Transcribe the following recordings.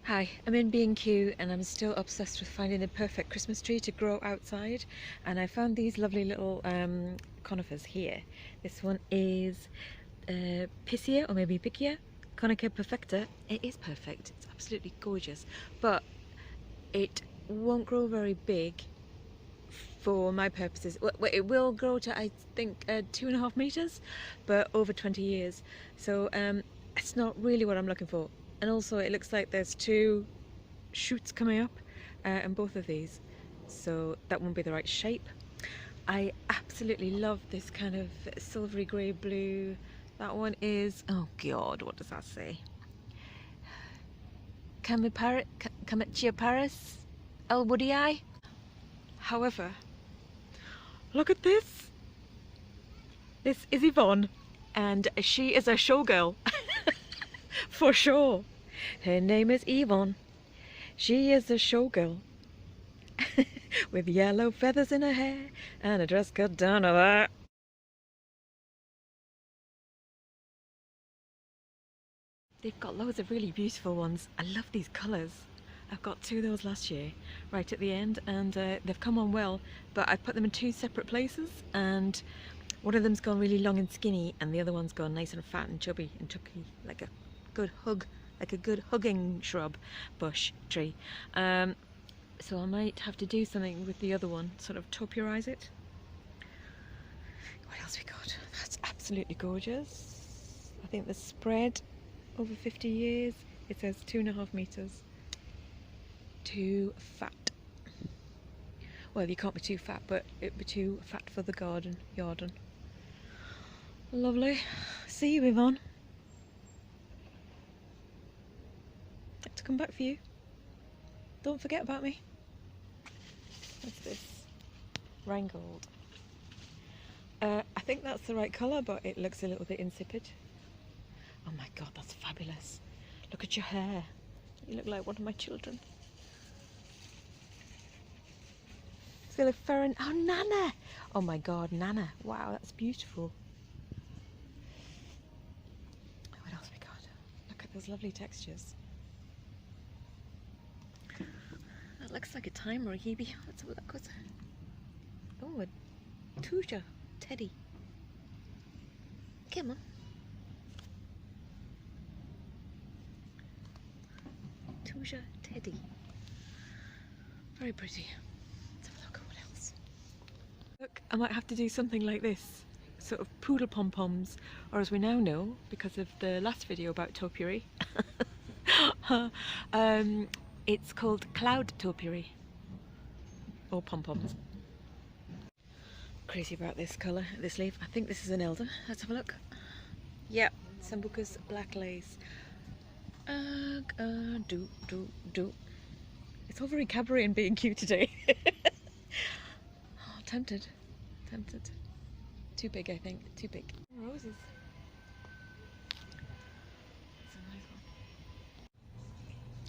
Hi, I'm in B&Q and I'm still obsessed with finding the perfect Christmas tree to grow outside, and I found these lovely little conifers here. This one is Piscia, or maybe Piccia, Conica perfecta. It is perfect, it's absolutely gorgeous, but it won't grow very big for my purposes. It will grow to, I think, 2.5 meters, but over 20 years. So it's not really what I'm looking for. And also it looks like there's two shoots coming up in both of these, so that won't be the right shape. I absolutely love this kind of silvery grey blue. That one is, oh god, what does that say? Camettia Paris Elwoodii. However, look at this. This is Yvonne, and she is a showgirl for sure. Her name is Yvonne. She is a showgirl with yellow feathers in her hair and a dress cut down to that. They've got loads of really beautiful ones. I love these colours. I've got two of those last year, right at the end, and they've come on well, but I put them in two separate places, and one of them's gone really long and skinny, and the other one's gone nice and fat and chubby, like a good hug, like a good hugging shrub, bush, tree. So I might have to do something with the other one, sort of topiarize it. What else we got? That's absolutely gorgeous. I think the spread over 50 years, it says 2.5 meters. Too fat. Well, you can't be too fat, but it'd be too fat for the yarden. Lovely. See you, Yvonne. Have to come back for you. Don't forget about me. What's this? Rheingold. I think that's the right colour, but it looks a little bit insipid. Oh my god, that's fabulous. Look at your hair. You look like one of my children. Ferrin. Oh, Nana! Oh my god, Nana. Wow, that's beautiful. What else we got? Look at those lovely textures. That looks like a time or a hebe. Let's have a look. What's that? Oh, a Tuja teddy. Come on. Tuja teddy. Very pretty. Let's have a look at what else. Look, I might have to do something like this. Sort of poodle pom-poms, or as we now know, because of the last video about topiary, it's called cloud topiary, or pom-poms. Crazy about this colour, this leaf. I think this is an elder. Let's have a look. Yep, Sambuca's black lace. It's all very cabaret and being cute today. Oh, tempted. Too big, I think. Too big. Roses. That's a nice one.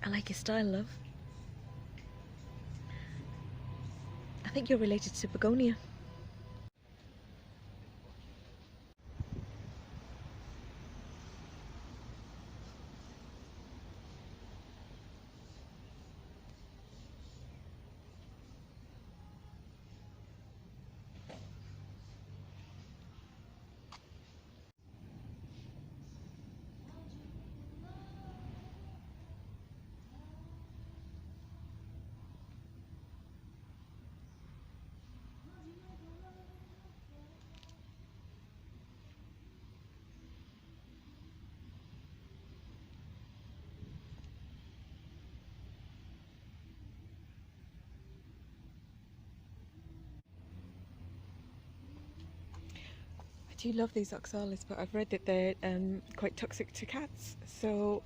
I like your style, love. I think you're related to begonia. I do love these oxalis, but I've read that they're quite toxic to cats, so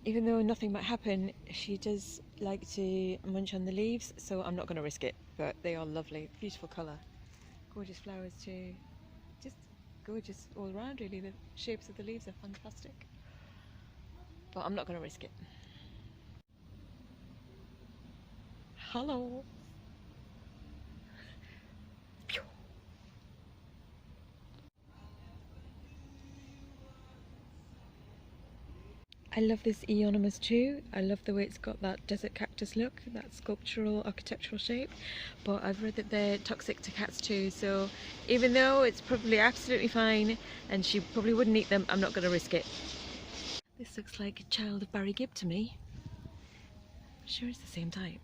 even though nothing might happen, she does like to munch on the leaves, so I'm not going to risk it. But they are lovely, beautiful colour, gorgeous flowers too, just gorgeous all around really. The shapes of the leaves are fantastic, but I'm not going to risk it. Hello. I love this Eonimus too. I love the way it's got that desert cactus look, that sculptural architectural shape, but I've read that they're toxic to cats too, so even though it's probably absolutely fine and she probably wouldn't eat them, I'm not going to risk it. This looks like a child of Barry Gibb to me. I'm sure it's the same type.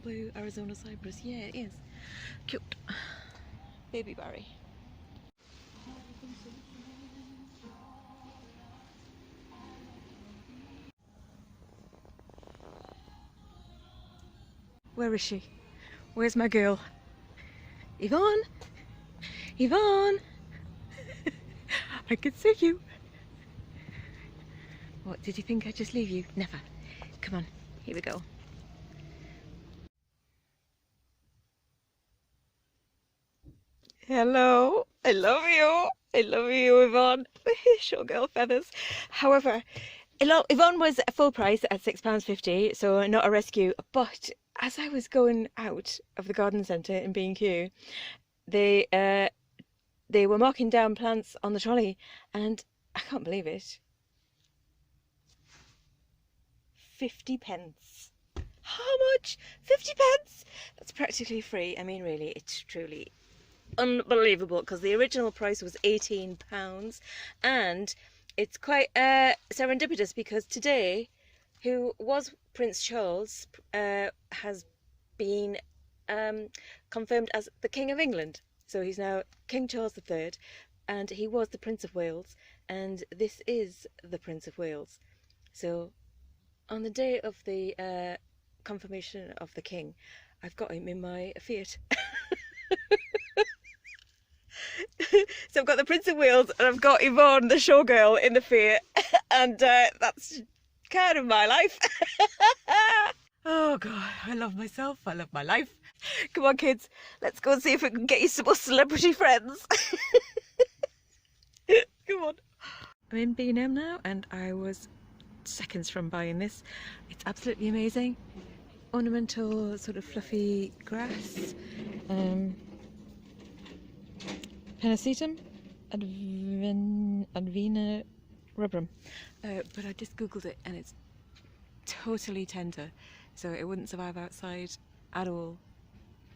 Blue Arizona cypress, yeah it is. Cute. Baby Barry. Where is she? Where's my girl? Yvonne! Yvonne! I can see you. What, did you think I'd just leave you? Never. Come on, here we go. Hello, I love you. I love you, Yvonne. Showgirl feathers. However, Yvonne was full price at £6.50, so not a rescue. But as I was going out of the garden centre in B&Q, they were marking down plants on the trolley, and I can't believe it. 50p. How much? 50p? That's practically free. I mean, really, it's truly unbelievable, because the original price was £18, and it's quite serendipitous because today, who was Prince Charles, has been confirmed as the King of England. So he's now King Charles III, and he was the Prince of Wales, and this is the Prince of Wales. So on the day of the confirmation of the King, I've got him in my Fiat. So I've got the Prince of Wales and I've got Yvonne, the showgirl, in the Fiat, and that's kind of my life. Oh God, I love myself, I love my life. Come on kids, let's go and see if we can get you some more celebrity friends. Come on. I'm in B&M now and I was seconds from buying this. It's absolutely amazing. Ornamental sort of fluffy grass. Pennisetum, Advena rubrum. But I just googled it and it's totally tender, so it wouldn't survive outside at all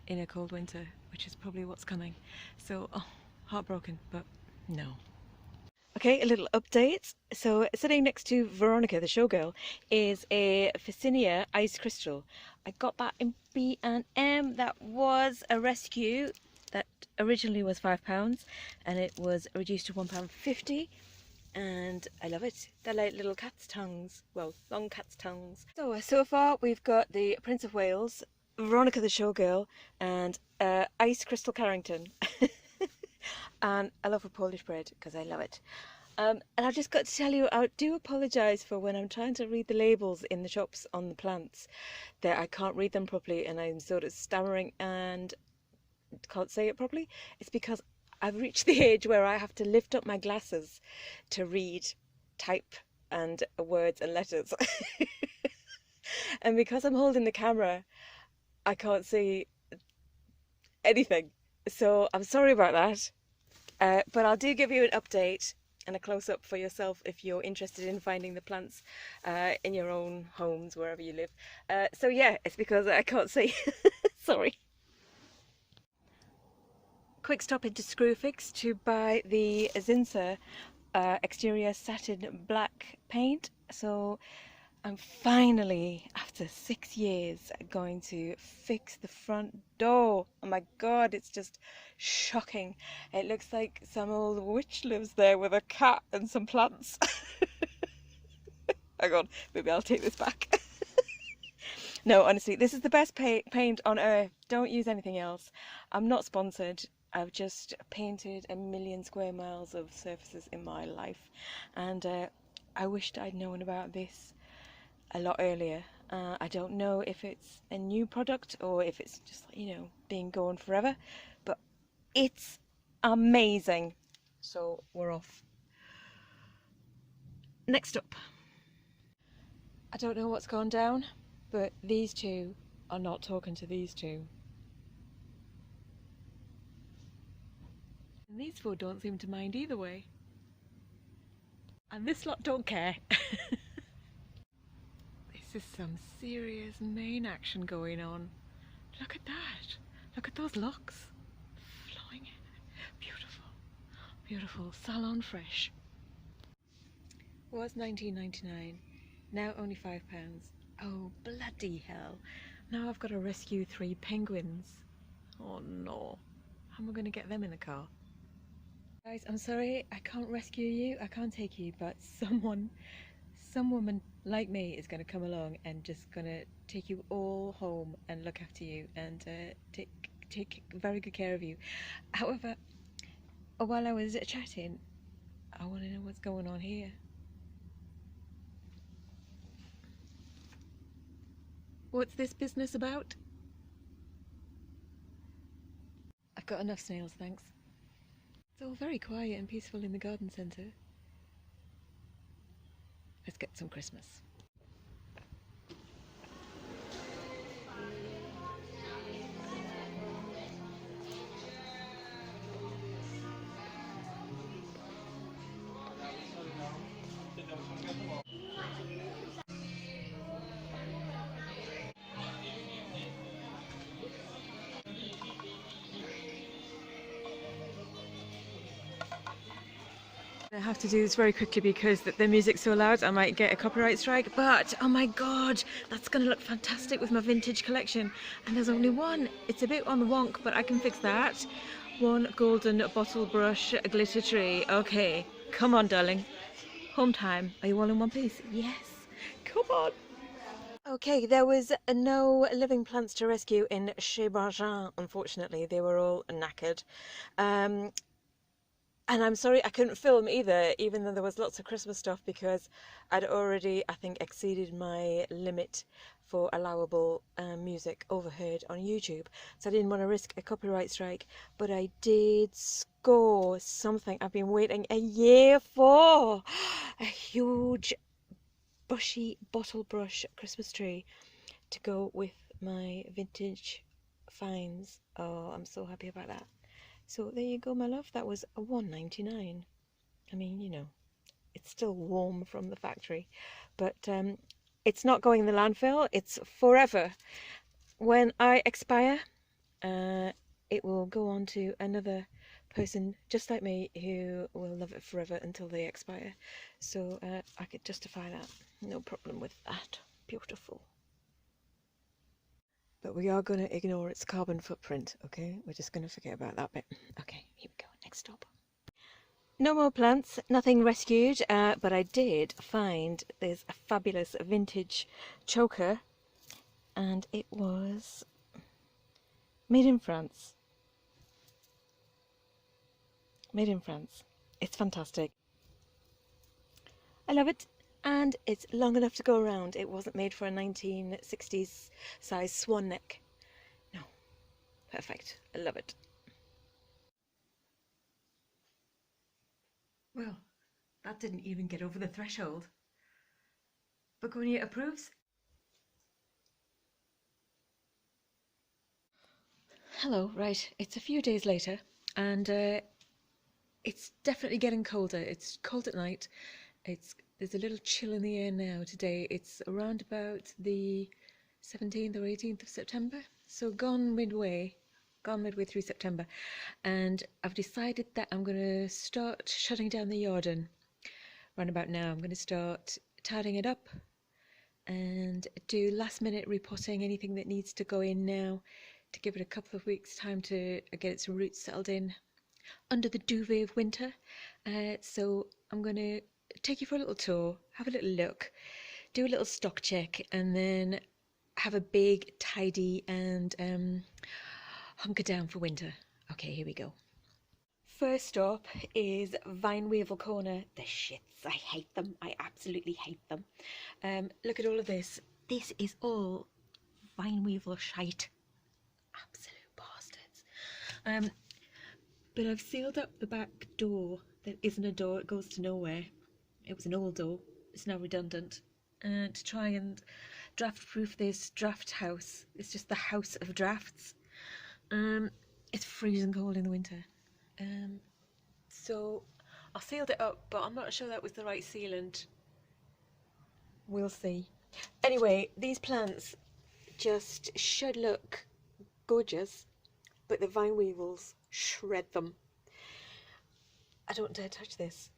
in a cold winter, which is probably what's coming. So, oh, heartbroken, but no. Okay, a little update. So sitting next to Veronica, the showgirl, is a Ficinia ice crystal. I got that in B&M. That was a rescue. That originally was £5 and it was reduced to £1.50, and I love it. They're like little cat's tongues, well, long cat's tongues. So far we've got the Prince of Wales, Veronica the showgirl, and Ice Crystal Carrington. And I love a Polish bread because I love it. And I've just got to tell you, I do apologise for when I'm trying to read the labels in the shops on the plants that I can't read them properly and I'm sort of stammering and can't say it properly. It's because I've reached the age where I have to lift up my glasses to read, type and words and letters. And because I'm holding the camera, I can't see anything. So I'm sorry about that. But I'll do give you an update and a close-up for yourself if you're interested in finding the plants in your own homes, wherever you live. So yeah, it's because I can't see. Sorry. Quick stop into Screwfix to buy the Zinser exterior satin black paint. So I'm finally, after 6 years, going to fix the front door. Oh my God, it's just shocking. It looks like some old witch lives there with a cat and some plants. Hang on, maybe I'll take this back. No, honestly, this is the best paint on earth. Don't use anything else. I'm not sponsored. I've just painted 1,000,000 square miles of surfaces in my life, and I wished I'd known about this a lot earlier. I don't know if it's a new product or if it's just, you know, being gone forever, but it's amazing. So we're off. Next up. I don't know what's gone down, but these two are not talking to these two. And these four don't seem to mind either way. And this lot don't care. This is some serious main action going on. Look at that. Look at those locks. Flowing in. Beautiful. Beautiful. Salon fresh. Was $19.99. Now only £5. Oh, bloody hell. Now I've got to rescue 3 penguins. Oh no. How am I going to get them in the car? Guys, I'm sorry, I can't rescue you, I can't take you, but some woman like me is going to come along and just going to take you all home and look after you and take very good care of you. However, while I was chatting, I want to know what's going on here. What's this business about? I've got enough snails, thanks. It's all very quiet and peaceful in the garden centre. Let's get some Christmas. I have to do this very quickly because the music's so loud I might get a copyright strike, but oh my god, that's going to look fantastic with my vintage collection. And there's only one. It's a bit on the wonk, but I can fix that. One golden bottle brush glitter tree. Okay, come on darling. Home time. Are you all in one piece? Yes. Come on. Okay, there was no living plants to rescue in Chez Bargin, unfortunately. They were all knackered. And I'm sorry I couldn't film either, even though there was lots of Christmas stuff, because I'd already, I think, exceeded my limit for allowable music overheard on YouTube. So I didn't want to risk a copyright strike, but I did score something I've been waiting a year for. A huge bushy bottle brush Christmas tree to go with my vintage finds. Oh, I'm so happy about that. So there you go, my love. That was a $1.99. I mean, you know, it's still warm from the factory, but it's not going in the landfill. It's forever. When I expire, it will go on to another person just like me who will love it forever until they expire. So I could justify that. No problem with that. Beautiful. But we are going to ignore its carbon footprint, okay? We're just going to forget about that bit. Okay, here we go. Next stop. No more plants, nothing rescued, but I did find this fabulous vintage choker, and it was made in France. Made in France. It's fantastic. I love it. And it's long enough to go around. It wasn't made for a 1960s size swan neck. No. Perfect. I love it. Well, that didn't even get over the threshold. Begonia approves. Hello, right. It's a few days later, and it's definitely getting colder. It's cold at night. There's a little chill in the air now today. It's around about the 17th or 18th of September. So gone midway through September. And I've decided that I'm going to start shutting down the yarden. Right about now, I'm going to start tidying it up and do last minute repotting, anything that needs to go in now, to give it a couple of weeks time to get its roots settled in under the duvet of winter. So I'm going to take you for a little tour, have a little look, do a little stock check, and then have a big tidy and hunker down for winter. Okay, here we go. First up is Vineweevil Corner. The shits, I hate them. I absolutely hate them. Look at all of this. This is all Vineweevil shite. Absolute bastards. But I've sealed up the back door. That isn't a door, it goes to nowhere. It was an old door, it's now redundant. To try and draft-proof this draft house. It's just the house of drafts. It's freezing cold in the winter. So I sealed it up, but I'm not sure that was the right sealant. We'll see. Anyway, these plants just should look gorgeous, but the vine weevils shred them. I don't dare touch this.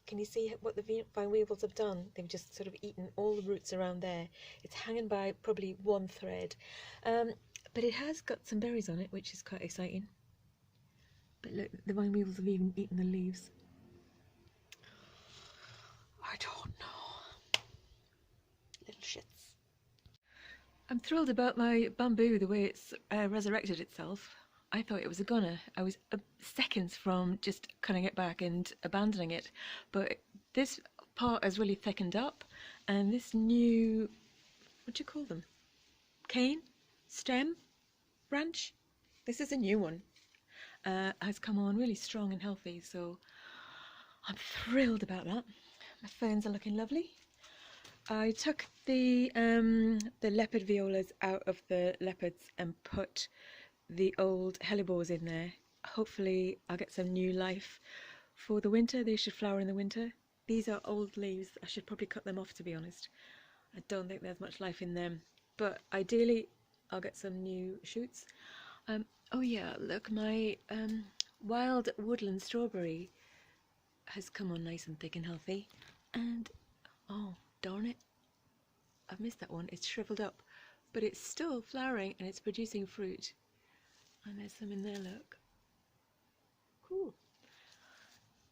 Can you see what the vine weevils have done? They've just sort of eaten all the roots around there. It's hanging by probably one thread. But it has got some berries on it, which is quite exciting. But look, the vine weevils have even eaten the leaves. I don't know. Little shits. I'm thrilled about my bamboo, the way it's resurrected itself. I thought it was a goner. I was seconds from just cutting it back and abandoning it. But this part has really thickened up, and this new, what do you call them? Cane? Stem? Branch? This is a new one. Has come on really strong and healthy, so I'm thrilled about that. My ferns are looking lovely. I took the leopard violas out of the leopards and put the old hellebores in there. Hopefully I'll get some new life for the winter. They should flower in the winter. These are old leaves. I should probably cut them off, to be honest. I don't think there's much life in them, but ideally I'll get some new shoots. Oh yeah, look, my wild woodland strawberry has come on nice and thick and healthy, and oh darn it, I've missed that one. It's shriveled up, but it's still flowering and it's producing fruit. And there's some in there, look. Cool.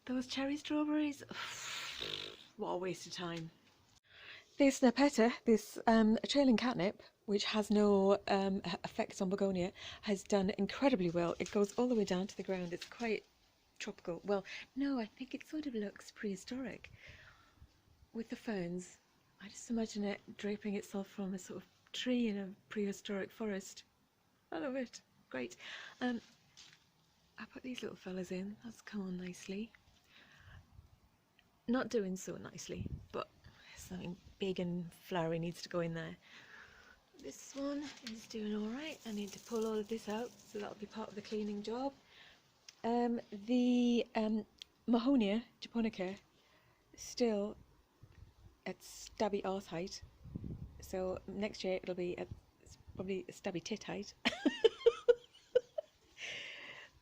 Those cherry strawberries, what a waste of time. This Nepeta, this trailing catnip, which has no effects on begonia, has done incredibly well. It goes all the way down to the ground. It's quite tropical. Well, no, I think it sort of looks prehistoric. With the ferns, I just imagine it draping itself from a sort of tree in a prehistoric forest. I love it. Great. I put these little fellas in. That's come on nicely. Not doing so nicely, but something big and flowery needs to go in there. This one is doing all right. I need to pull all of this out, so that'll be part of the cleaning job. The Mahonia japonica still at stabby arse height, so next year it'll be at probably stabby tit height.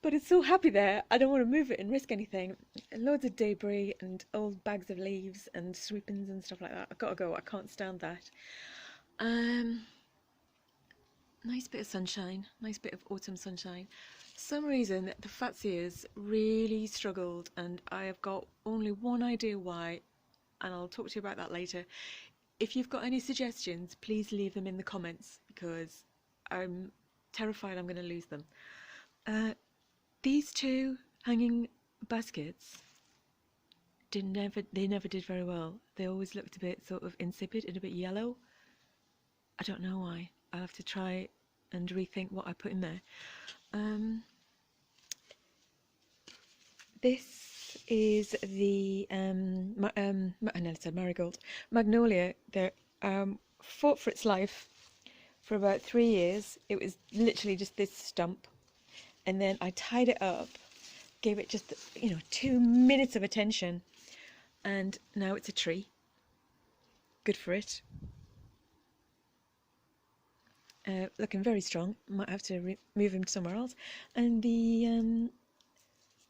But it's so happy there, I don't want to move it and risk anything. Loads of debris and old bags of leaves and sweepings and stuff like that. I've got to go, I can't stand that. Nice bit of sunshine, nice bit of autumn sunshine. For some reason the Fatsias really struggled, and I have got only one idea why, and I'll talk to you about that later. If you've got any suggestions, please leave them in the comments, because I'm terrified I'm going to lose them. These two hanging baskets they never did very well. They always looked a bit sort of insipid and a bit yellow. I don't know why. I'll have to try and rethink what I put in there. This is the I nearly said marigold. Magnolia. They fought for its life for about 3 years. It was literally just this stump. And then I tied it up, gave it just, 2 minutes of attention, and now it's a tree. Good for it. Looking very strong. Might have to move him somewhere else. And the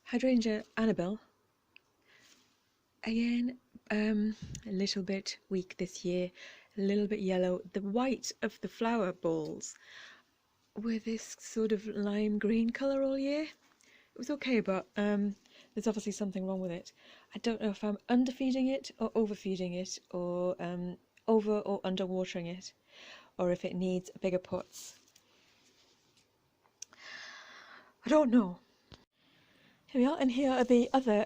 hydrangea Annabelle, again, a little bit weak this year, a little bit yellow. The white of the flower balls with this sort of lime green colour all year. It was okay, but there's obviously something wrong with it. I don't know if I'm underfeeding it or overfeeding it, or over or underwatering it, or if it needs bigger pots. I don't know. Here we are, and here are the other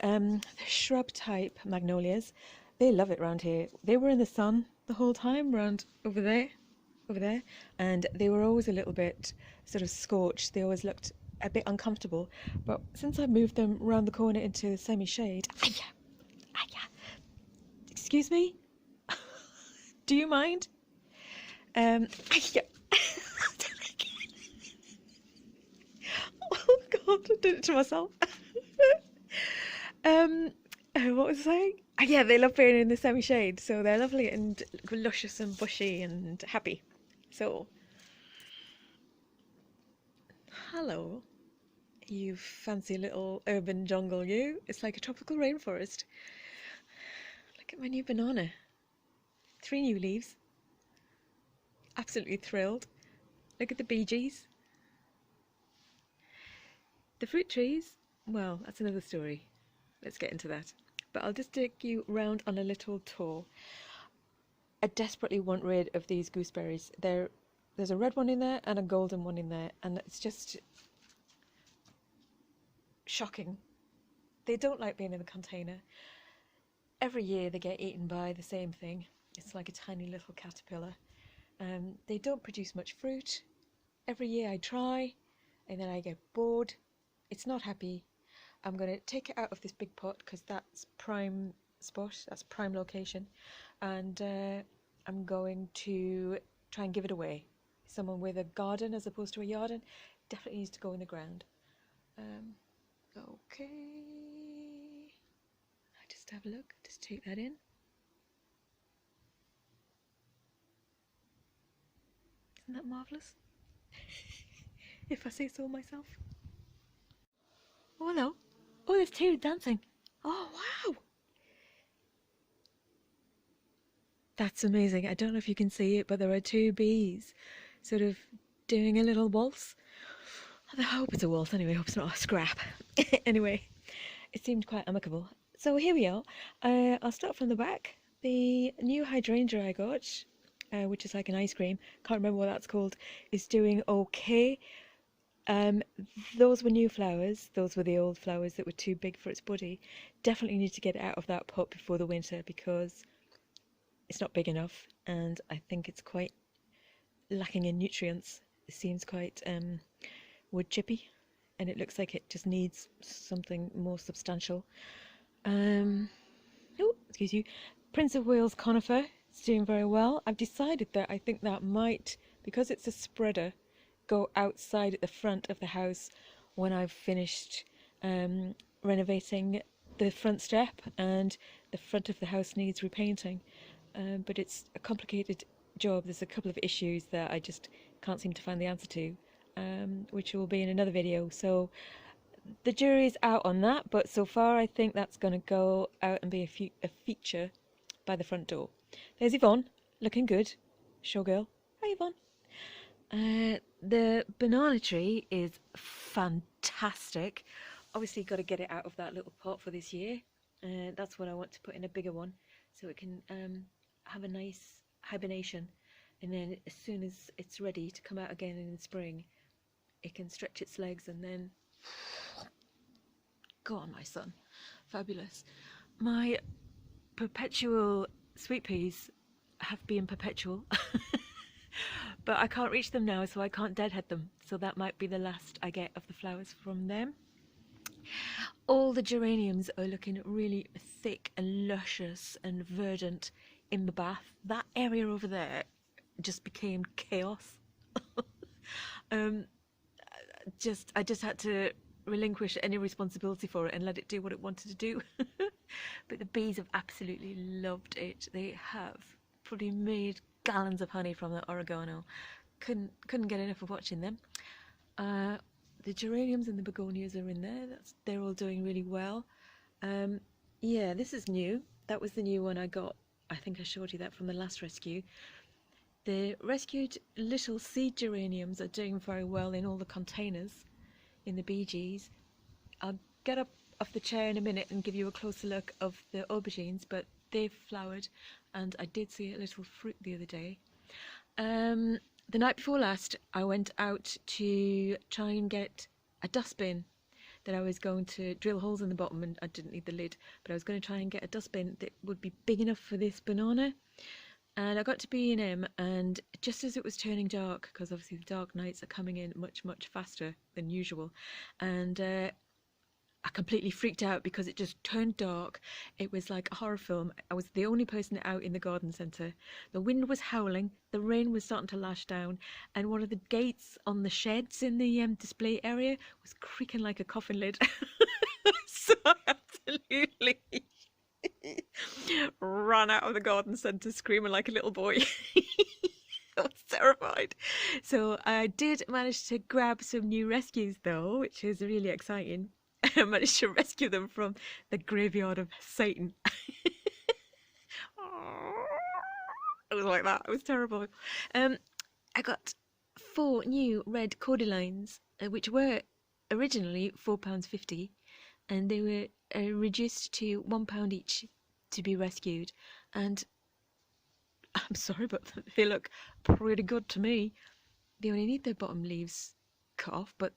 shrub type magnolias. They love it round here. They were in the sun the whole time round over there, and they were always a little bit sort of scorched. They always looked a bit uncomfortable, but since I've moved them round the corner into semi-shade, excuse me, do you mind? Oh God, I did it to myself. Um, what was I saying? Yeah, they love being in the semi-shade, so they're lovely and luscious and bushy and happy. So, hello, you fancy little urban jungle, you. It's like a tropical rainforest. Look at my new banana. 3 new leaves. Absolutely thrilled. Look at the Bee Gees. The fruit trees, well, that's another story. Let's get into that. But I'll just take you round on a little tour. I desperately want rid of these gooseberries. There's a red one in there and a golden one in there, and it's just shocking. They don't like being in the container. Every year they get eaten by the same thing. It's like a tiny little caterpillar. They don't produce much fruit. Every year I try, and then I get bored. It's not happy. I'm going to take it out of this big pot because that's prime spot, that's prime location, and I'm going to try and give it away. Someone with a garden as opposed to a yarden definitely needs to go in the ground. Okay, I just have a look, just take that in. Isn't that marvellous? If I say so myself. Oh hello. Oh, there's 2 dancing. Oh wow. That's amazing. I don't know if you can see it, but there are 2 bees sort of doing a little waltz. I hope it's a waltz anyway, I hope it's not a scrap. Anyway, it seemed quite amicable. So here we are. I'll start from the back. The new hydrangea I got, which is like an ice cream, can't remember what that's called, is doing okay. Those were new flowers. Those were the old flowers that were too big for its body. Definitely need to get it out of that pot before the winter because it's not big enough, and I think it's quite lacking in nutrients. It seems quite wood chippy, and it looks like it just needs something more substantial. Oh, excuse you. Prince of Wales conifer. It's doing very well. I've decided that I think that might, because it's a spreader, go outside at the front of the house when I've finished renovating the front step, and the front of the house needs repainting. But it's a complicated job. There's a couple of issues that I just can't seem to find the answer to, which will be in another video. So the jury's out on that, but so far I think that's going to go out and be a feature by the front door. There's Yvonne, looking good. Showgirl. Hi Yvonne. The banana tree is fantastic. Obviously got to get it out of that little pot for this year. That's what I want to put in a bigger one, so it can have a nice hibernation, and then as soon as it's ready to come out again in the spring, it can stretch its legs and then go on, my son. Fabulous. My perpetual sweet peas have been perpetual. But I can't reach them now, so I can't deadhead them, so that might be the last I get of the flowers from them. All the geraniums are looking really thick and luscious and verdant in the bath. That area over there just became chaos. I just had to relinquish any responsibility for it and let it do what it wanted to do. But the bees have absolutely loved it. They have probably made gallons of honey from the oregano. Couldn't get enough of watching them. The geraniums and the begonias are in there. They're all doing really well. Yeah, this is new. That was the new one I got. I think I showed you that from the last rescue. The rescued little seed geraniums are doing very well in all the containers in the Bee Gees. I'll get up off the chair in a minute and give you a closer look of the aubergines, but they've flowered, and I did see a little fruit the other day. The night before last, I went out to try and get a dustbin that I was going to drill holes in the bottom, and I didn't need the lid, but I was going to try and get a dustbin that would be big enough for this banana. And I got to B&M, and just as it was turning dark, because obviously the dark nights are coming in much faster than usual, and I completely freaked out because it just turned dark. It was like a horror film. I was the only person out in the garden centre. The wind was howling, the rain was starting to lash down, and one of the gates on the sheds in the display area was creaking like a coffin lid. So I absolutely ran out of the garden centre screaming like a little boy. I was terrified. So I did manage to grab some new rescues though, which is really exciting. I managed to rescue them from the graveyard of Satan. It was like that. It was terrible. I got 4 new red cordylines, which were originally £4.50, and they were reduced to £1 each to be rescued. And I'm sorry, but they look pretty good to me. They only need their bottom leaves cut off, but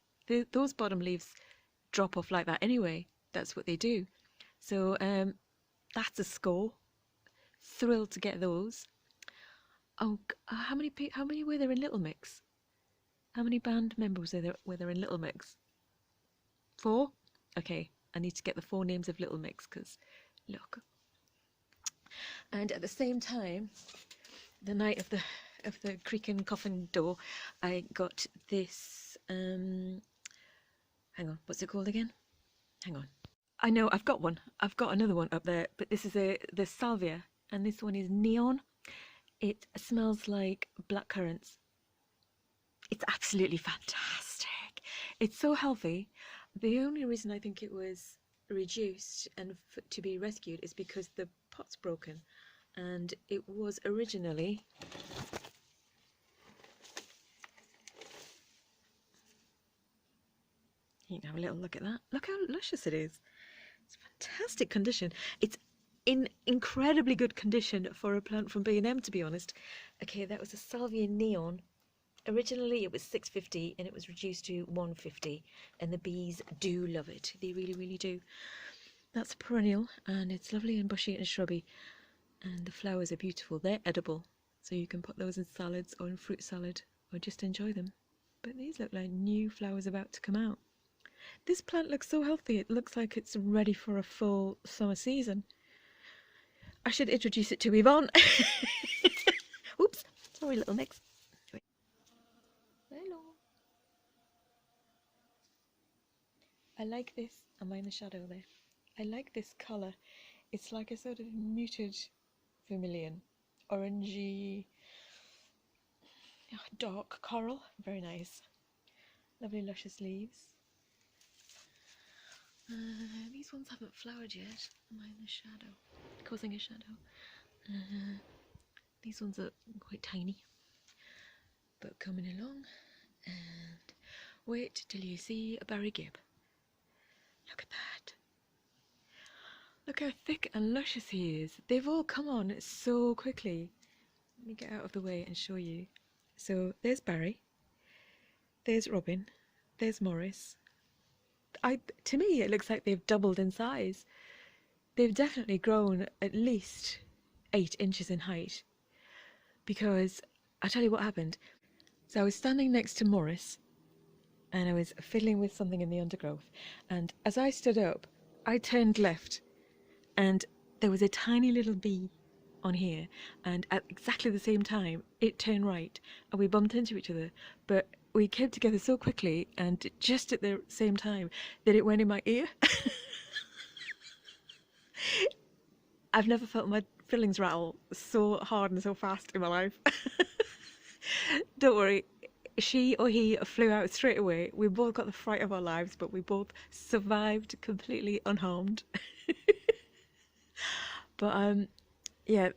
those bottom leaves drop off like that anyway. That's what they do. So that's a score. Thrilled to get those. Oh, how many were there in Little Mix? How many band members were there in Little Mix? 4? Okay, I need to get the 4 names of Little Mix, because look. And at the same time, the night of the creaking coffin door, I got this, hang on, what's it called again? Hang on. I know, I've got one. I've got another one up there, but this is the salvia, and this one is neon. It smells like black currants. It's absolutely fantastic. It's so healthy. The only reason I think it was reduced and to be rescued is because the pot's broken, and it was originally you can have a little look at that. Look how luscious it is. It's fantastic condition. It's in incredibly good condition for a plant from B&M, to be honest. Okay, that was a salvia neon. Originally it was £6.50 and it was reduced to £1.50, and the bees do love it. They really, really do. That's a perennial, and it's lovely and bushy and shrubby, and the flowers are beautiful. They're edible, so you can put those in salads or in fruit salad or just enjoy them. But these look like new flowers about to come out. This plant looks so healthy. It looks like it's ready for a full summer season. I should introduce it to Yvonne. Oops, sorry, Little Mix. Hello. I like this. Am I in the shadow there? I like this colour. It's like a sort of muted vermilion, orangey, dark coral. Very nice. Lovely luscious leaves. These ones haven't flowered yet. Am I in the shadow? Causing a shadow. These ones are quite tiny, but coming along. And wait till you see a Barry Gibb. Look at that. Look how thick and luscious he is. They've all come on so quickly. Let me get out of the way and show you. So there's Barry, there's Robin, there's Morris. To me it looks like they've doubled in size. They've definitely grown at least 8 inches in height, because I'll tell you what happened. So I was standing next to Morris and I was fiddling with something in the undergrowth, and as I stood up I turned left and there was a tiny little bee on here, and at exactly the same time it turned right and we bumped into each other, but we came together so quickly and just at the same time that it went in my ear. I've never felt my fillings rattle so hard and so fast in my life. Don't worry, she or he flew out straight away. We both got the fright of our lives, but we both survived completely unharmed. But yeah,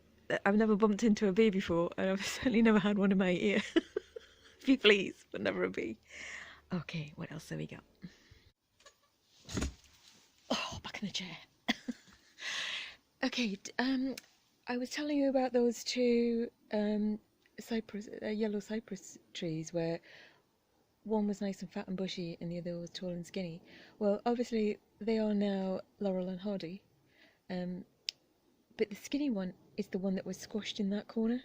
I've never bumped into a bee before, and I've certainly never had one in my ear. Bee, please, but never a bee. Okay, what else have we got? Oh, back in the chair. Okay, I was telling you about those 2 yellow cypress trees, where one was nice and fat and bushy and the other was tall and skinny. Well, obviously they are now laurel and hardy, but the skinny one is the one that was squashed in that corner,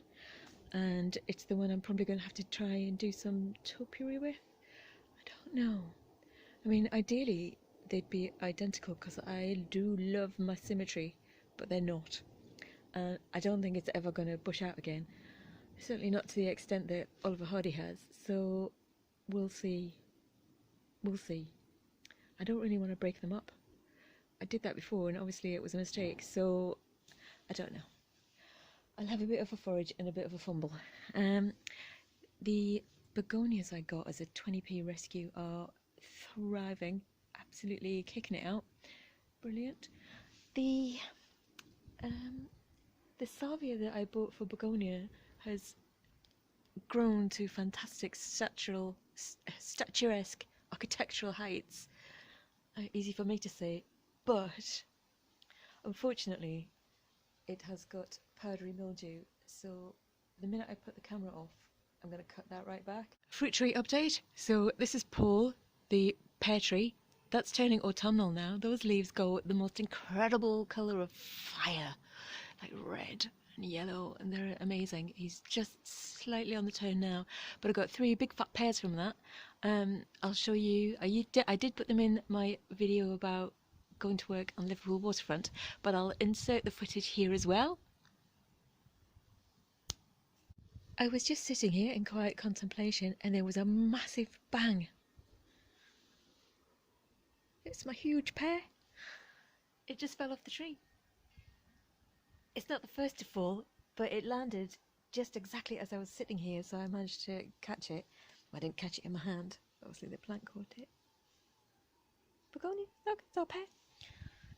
and it's the one I'm probably going to have to try and do some topiary with. I don't know. I mean, ideally they'd be identical, because I do love my symmetry, but they're not. I don't think it's ever going to bush out again. Certainly not to the extent that Oliver Hardy has. So we'll see. We'll see. I don't really want to break them up. I did that before and obviously it was a mistake, so I don't know. I'll have a bit of a forage and a bit of a fumble. The begonias I got as a 20p rescue are thriving, absolutely kicking it out. Brilliant. The salvia that I bought for begonia has grown to fantastic statuesque architectural heights. Easy for me to say, but unfortunately it has got powdery mildew, so the minute I put the camera off I'm going to cut that right back. Fruit tree update. So this is Paul, the pear tree. That's turning autumnal now. Those leaves go the most incredible colour of fire, like red and yellow, and they're amazing. He's just slightly on the turn now, but I got 3 big fat pears from that. I'll show you. I did put them in my video about going to work on Liverpool waterfront, but I'll insert the footage here as well. I was just sitting here in quiet contemplation and there was a massive bang. It's my huge pear. It just fell off the tree. It's not the first to fall, but it landed just exactly as I was sitting here, so I managed to catch it. Well, I didn't catch it in my hand, obviously the plant caught it. Begonia, look, it's our pear.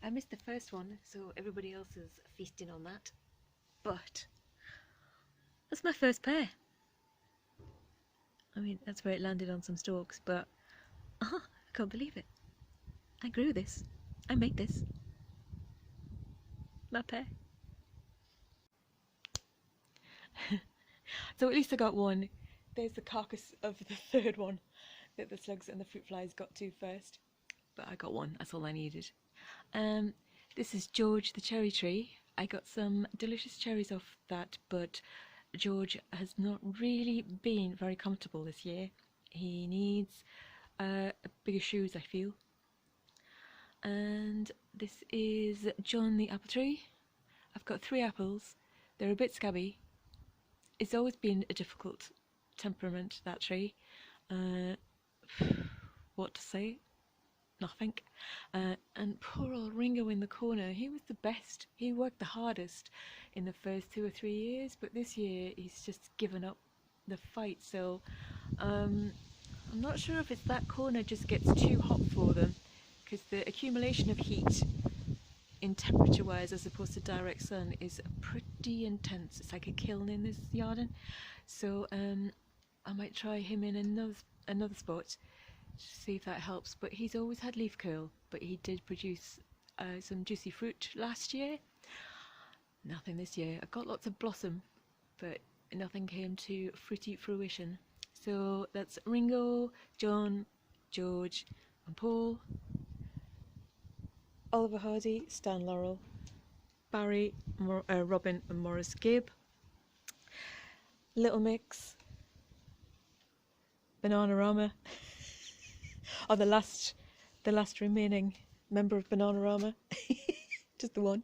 I missed the first one, so everybody else is feasting on that. But that's my first pear. I mean, that's where it landed on some stalks, but I can't believe it. I grew this. I made this. My pear. So at least I got one. There's the carcass of the third one that the slugs and the fruit flies got to first. But I got one, that's all I needed. This is George the cherry tree. I got some delicious cherries off that, but George has not really been very comfortable this year. He needs bigger shoes, I feel. And this is John the apple tree. I've got 3 apples. They're a bit scabby. It's always been a difficult temperament, that tree. What to say? Nothing. And poor old Ringo in the corner, he was the best. He worked the hardest in the first 2 or 3 years, but this year he's just given up the fight. So I'm not sure if it's that corner just gets too hot for them, because the accumulation of heat in temperature wise as opposed to direct sun is pretty intense. It's like a kiln in this yarden. So I might try him in another spot, see if that helps. But he's always had leaf curl, but he did produce some juicy fruit last year. Nothing this year. I got lots of blossom, but nothing came to fruity fruition. So that's Ringo, John, George and Paul, Oliver Hardy, Stan Laurel, Barry, Robin and Morris Gibb, Little Mix, Bananarama, or the last remaining member of Bananarama, just the one.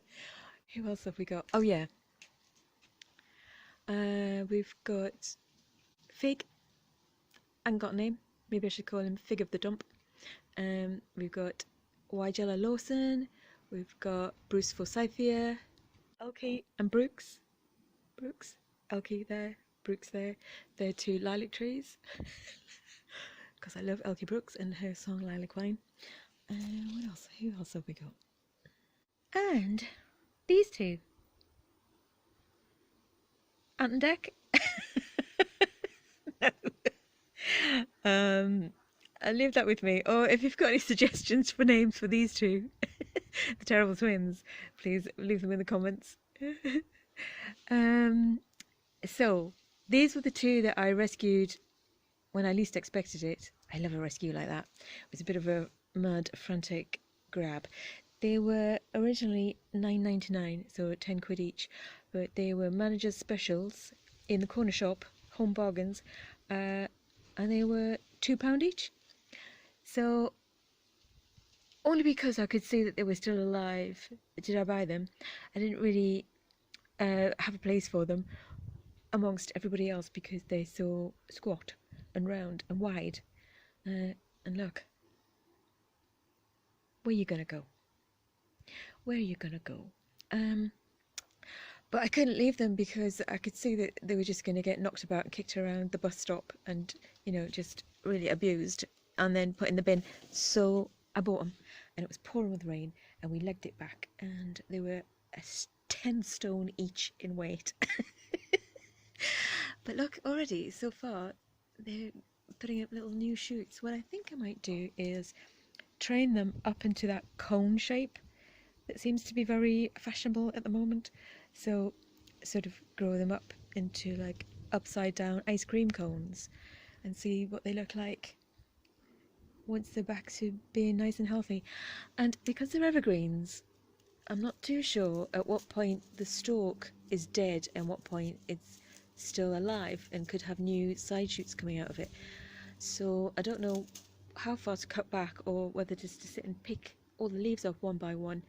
Who else have we got? Oh yeah, we've got Fig. I haven't got a name. Maybe I should call him Fig of the Dump. We've got Wygella Lawson. We've got Bruce Forsythia, Elkie and Brooks. Elkie there, Brooks there. They're 2 lilac trees. Because I love Elkie Brooks and her song Lilac Wine. What else? Who else have we got? And these 2. Ant and Dec. No. Leave that with me. Or if you've got any suggestions for names for these 2, the terrible twins, please leave them in the comments. So these were the 2 that I rescued when I least expected it. I love a rescue like that. It was a bit of a mad, frantic grab. They were originally £9.99, so 10 quid each, but they were manager's specials in the corner shop, home bargains, and they were £2 each. So only because I could see that they were still alive did I buy them. I didn't really have a place for them amongst everybody else because they're so squat and round and wide. And look, where are you gonna go? where are you gonna go? But I couldn't leave them because I could see that they were just going to get knocked about and kicked around the bus stop and, you know, just really abused and then put in the bin. So I bought them, and it was pouring with rain, and we legged it back, and they were 10 stone each in weight. But look, already so far they're putting up little new shoots. What I think I might do is train them up into that cone shape that seems to be very fashionable at the moment. So sort of grow them up into like upside down ice cream cones and see what they look like once they're back to being nice and healthy. And because they're evergreens, I'm not too sure at what point the stalk is dead and what point it's still alive and could have new side shoots coming out of it. So I don't know how far to cut back, or whether just to sit and pick all the leaves off one by one,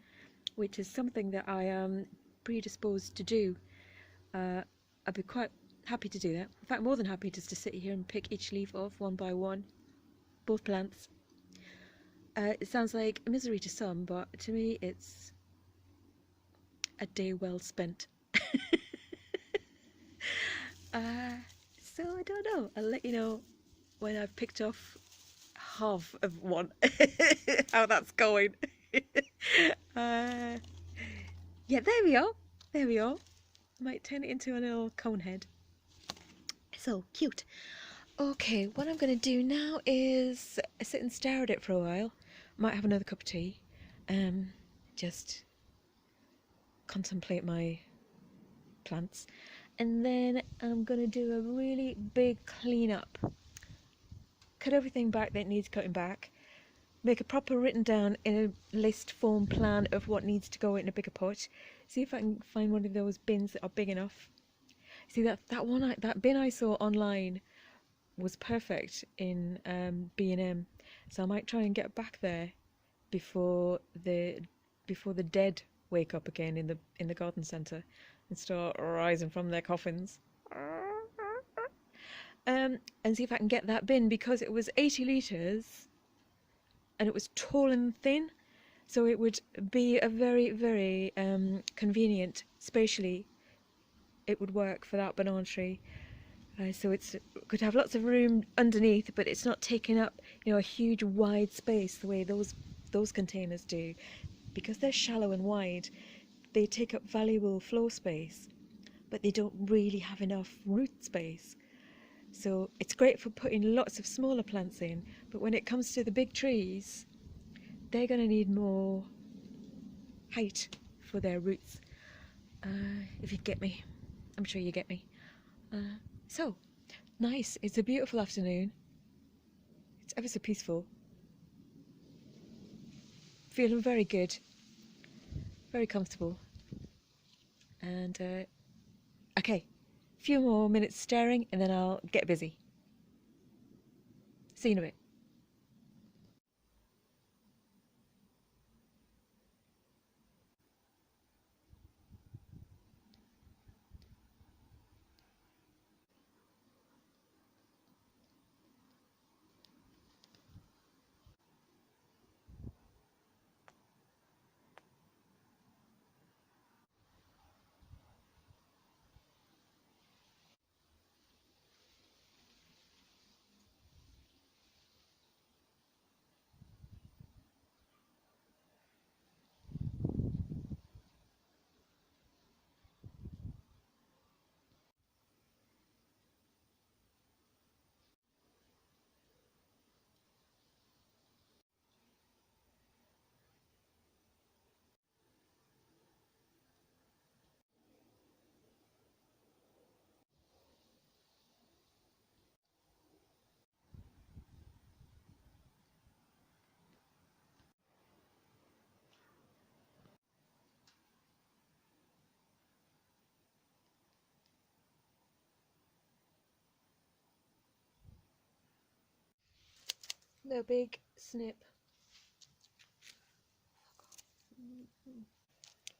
which is something that I am predisposed to do. I'd be quite happy to do that. In fact, more than happy just to sit here and pick each leaf off one by one, both plants. It sounds like misery to some, but to me it's a day well spent. So I don't know. I'll let you know when I've picked off half of one, how that's going. Yeah, there we are. There we are. Might turn it into a little cone head. So cute. Okay, what I'm going to do now is sit and stare at it for a while. Might have another cup of tea. Just contemplate my plants. And then I'm going to do a really big clean up. Cut everything back that needs cutting back. Make a proper written down in a list form plan of what needs to go in a bigger pot. See if I can find one of those bins that are big enough. See that bin I saw online was perfect in B&M, so I might try and get back there before the dead wake up again in the garden centre and start rising from their coffins. And see if I can get that bin, because it was 80 litres and it was tall and thin, so it would be a very, very convenient spatially. It would work for that banana tree. So it's could have lots of room underneath, but it's not taking up, you know, a huge wide space the way those containers do. Because they're shallow and wide, they take up valuable floor space, but they don't really have enough root space. So it's great for putting lots of smaller plants in, but when it comes to the big trees, they're going to need more height for their roots. If you get me. I'm sure you get me. So, nice. It's a beautiful afternoon. It's ever so peaceful. Feeling very good. Very comfortable. And, okay. A few more minutes staring and then I'll get busy. See you in a bit. The big snip.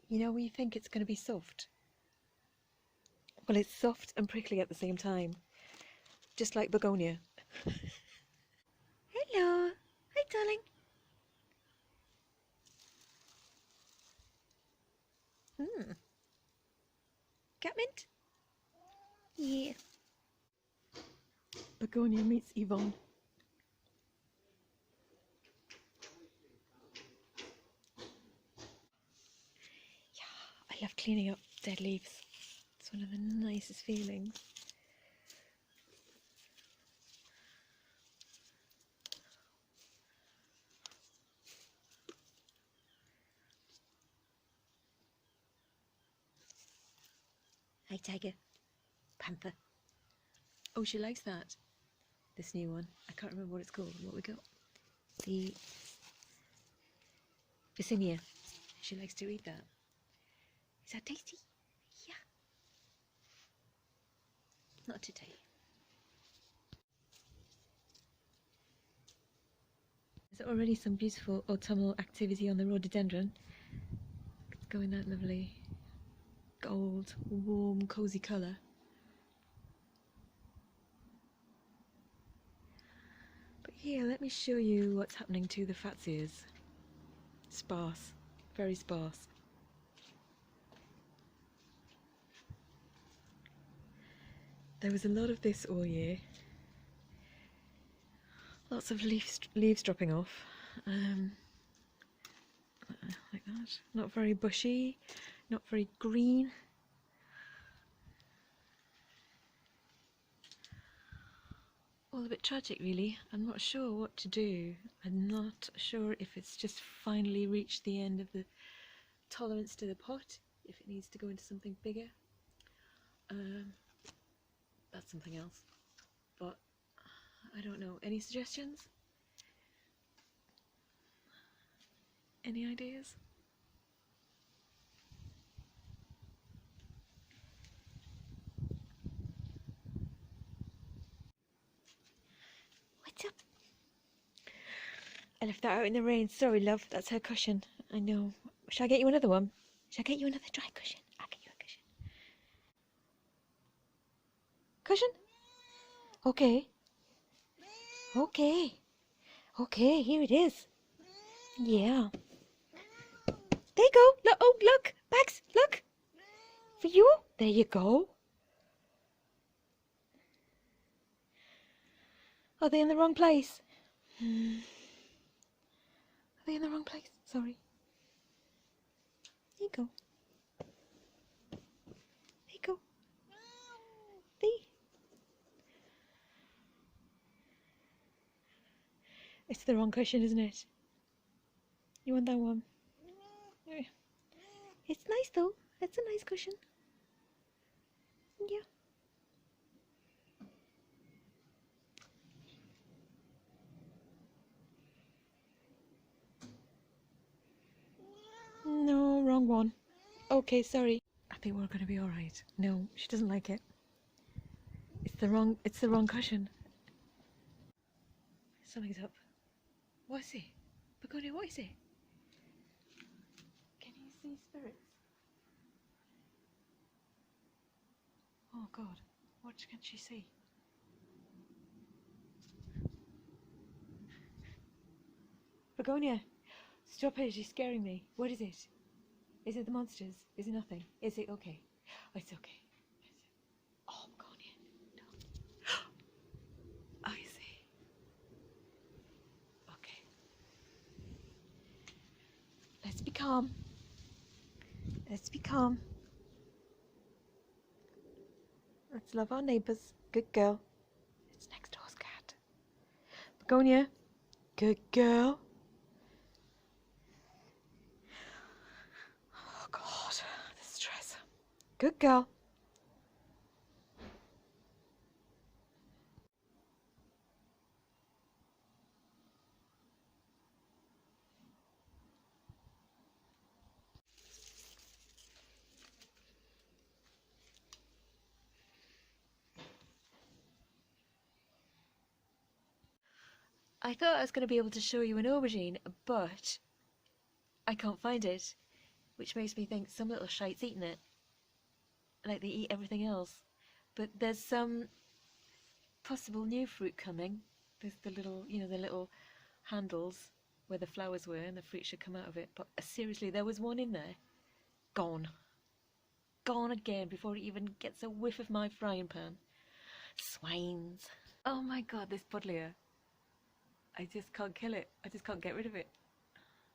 You know, we think it's going to be soft. Well, it's soft and prickly at the same time. Just like begonia. Hello. Hi, darling. Catmint? Yeah. Begonia meets Yvonne. Yeah, I love cleaning up dead leaves. It's one of the nicest feelings. Hi, Tiger. Panther. Oh, she likes that. This new one. I can't remember what it's called. What we got? The Visinia. She likes to eat that. Is that tasty? Yeah. Not today. There's already some beautiful autumnal activity on the rhododendron. It's going that lovely gold, warm, cosy colour. But here, let me show you what's happening to the fatsias. Sparse, very sparse. There was a lot of this all year. Lots of leaves dropping off. Like that. Not very bushy, not very green. All a bit tragic, really. I'm not sure what to do. I'm not sure if it's just finally reached the end of the tolerance to the pot, if it needs to go into something bigger. That's something else. But I don't know. Any suggestions? Any ideas? What's up? I left that out in the rain. Sorry, love. That's her cushion. I know. Shall I get you another one? Shall I get you another dry cushion? I'll get you a cushion. Cushion? Okay. Okay. Okay, here it is. Yeah. There you go. Look, oh, look. Bags, look. For you. There you go. Are they in the wrong place? Are they in the wrong place? Sorry. There you go. There you go. There. It's the wrong cushion, isn't it? You want that one? It's nice though. It's a nice cushion. Yeah. No, wrong one. Okay, sorry. I think we're gonna be alright. No, she doesn't like it. It's the wrong cushion. Something's up. What is it? Begonia, what is it? Can you see spirits? Oh God, what can she see? Begonia, stop it, she's scaring me. What is it? Is it the monsters? Is it nothing? Is it okay? Oh, it's okay. Oh, Begonia, no. I see. Okay. Let's be calm. Let's be calm. Let's love our neighbours. Good girl. It's next door's cat. Begonia. Good girl. Oh God, the stress. Good girl. I thought I was going to be able to show you an aubergine, but I can't find it, which makes me think some little shite's eating it, like they eat everything else. But there's some possible new fruit coming. There's the little, you know, the little handles where the flowers were and the fruit should come out of it. But seriously, there was one in there. Gone. gone again before it even gets a whiff of my frying pan. Swines. Oh my god, this buddleia. I just can't kill it. I just can't get rid of it.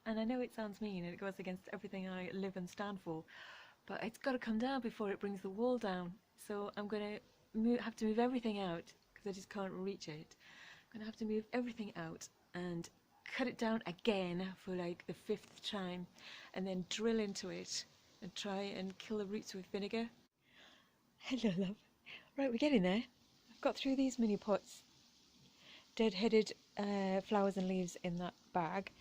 And I know it sounds mean and it goes against everything I live and stand for, but it's got to come down before it brings the wall down. So I'm going to have to move everything out because I just can't reach it. I'm going to have to move everything out and cut it down again for like the 5th time and then drill into it and try and kill the roots with vinegar. Hello, love. Right, we're getting there. I've got through these mini pots. Dead-headed flowers and leaves in that bag.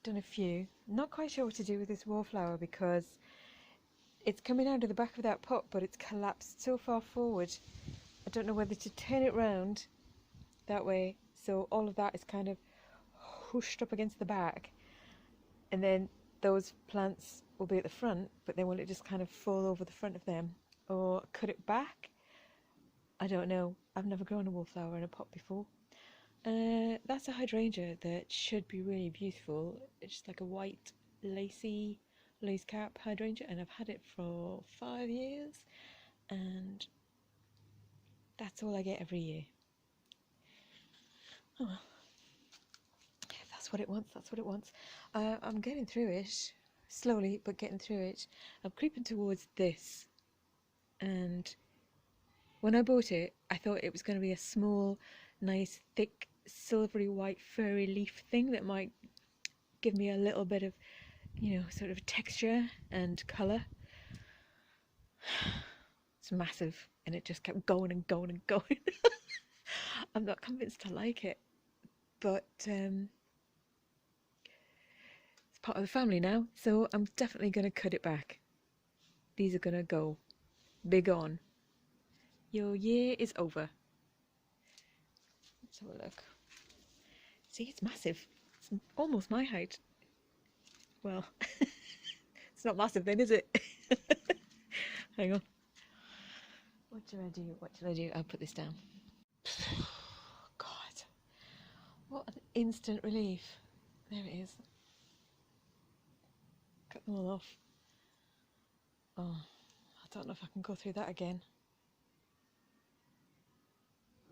Done a few. Not quite sure what to do with this wallflower because it's coming out of the back of that pot, but it's collapsed so far forward. I don't know whether to turn it round that way so all of that is kind of hushed up against the back, and then those plants will be at the front, but then will it just kind of fall over the front of them, or cut it back? I don't know. I've never grown a wallflower in a pot before. That's a hydrangea that should be really beautiful. It's just like a white lacy lace cap hydrangea, and I've had it for 5 years, and that's all I get every year. Oh well. If that's what it wants, that's what it wants. I'm getting through it, slowly, but getting through it. I'm creeping towards this, and when I bought it, I thought it was going to be a small, nice, thick, silvery white furry leaf thing that might give me a little bit of, you know, sort of texture and colour. It's massive, and it just kept going and going and going. I'm not convinced I like it, but it's part of the family now, so I'm definitely going to cut it back. These are going to go. Big on. Your year is over. Let's have a look. See, it's massive. It's almost my height. Well, it's not massive then, is it? Hang on. What should I do? What should I do? I'll put this down. God. What an instant relief. There it is. Cut them all off. Oh, I don't know if I can go through that again.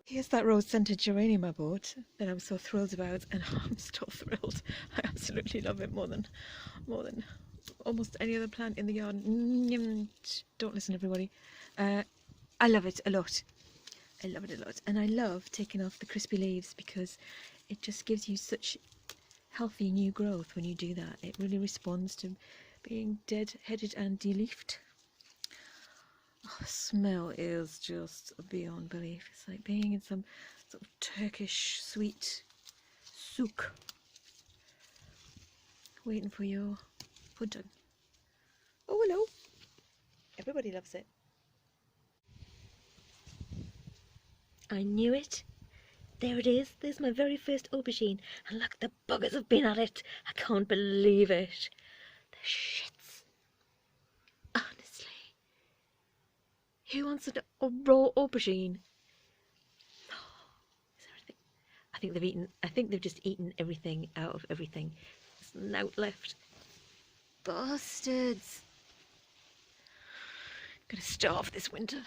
Here's that rose-scented geranium I bought that I was so thrilled about, and I'm still thrilled. I absolutely love it more than almost any other plant in the garden. Don't listen, everybody. I love it a lot. I love it a lot, and I love taking off the crispy leaves because it just gives you such healthy new growth when you do that. It really responds to being dead-headed and deleafed. Oh, the smell is just beyond belief. It's like being in some sort of Turkish sweet souk, waiting for your pudding. Oh, hello. Everybody loves it. I knew it. There it is. There's my very first aubergine. And look, the buggers have been at it. I can't believe it. The shits. Honestly. Who wants a raw aubergine? Oh, is there anything? I think they've just eaten everything out of everything. There's no left. Bastards. Gonna starve this winter.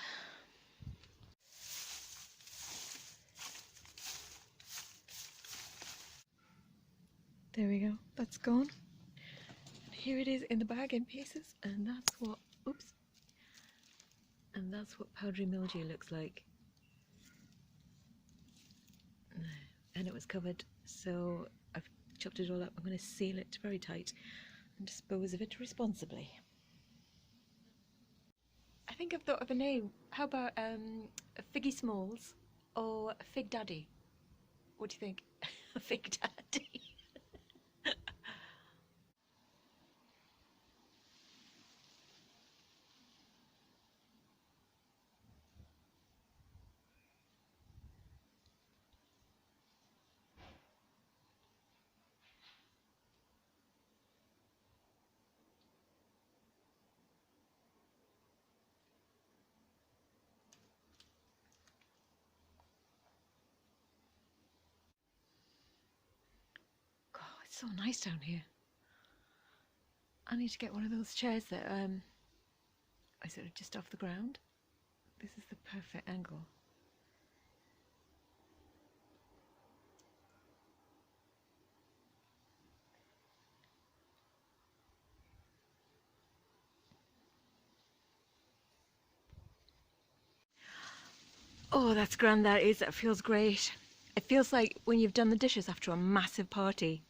There we go, that's gone. And here it is in the bag in pieces, and that's what, oops, and that's what powdery mildew looks like. And it was covered, so I've chopped it all up. I'm going to seal it very tight and dispose of it responsibly. I think I've thought of a name. How about Figgy Smalls or Fig Daddy? What do you think? Fig Daddy. God, it's so nice down here. I need to get one of those chairs that Or is it just off the ground? This is the perfect angle. Oh, that's grand, that is. That feels great. It feels like when you've done the dishes after a massive party.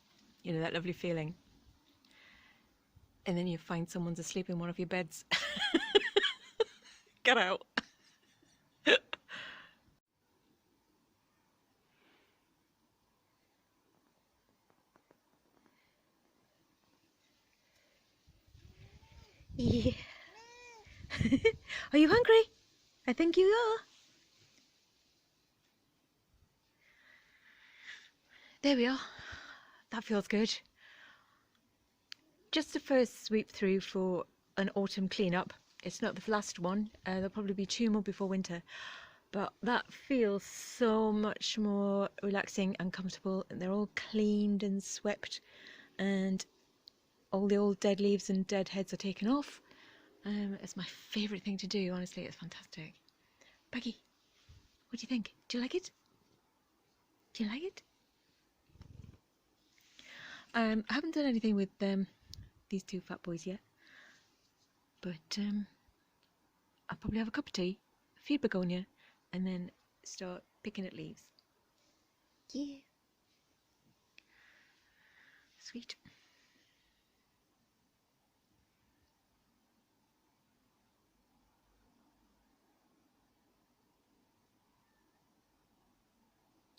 You know, that lovely feeling. And then you find someone's asleep in one of your beds. Get out. Yeah. Are you hungry? I think you are. There we are. That feels good. Just the first sweep through for an autumn cleanup. It's not the last one. There'll probably be 2 more before winter. But that feels so much more relaxing and comfortable. And they're all cleaned and swept. And all the old dead leaves and dead heads are taken off. It's my favourite thing to do, honestly. It's fantastic. Peggy, what do you think? Do you like it? Do you like it? I haven't done anything with these 2 fat boys yet, but I'll probably have a cup of tea, feed begonia, and then start picking at leaves. Yeah. Sweet.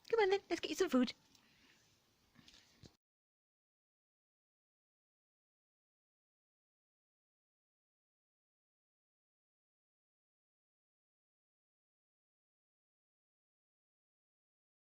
Come on then, let's get you some food.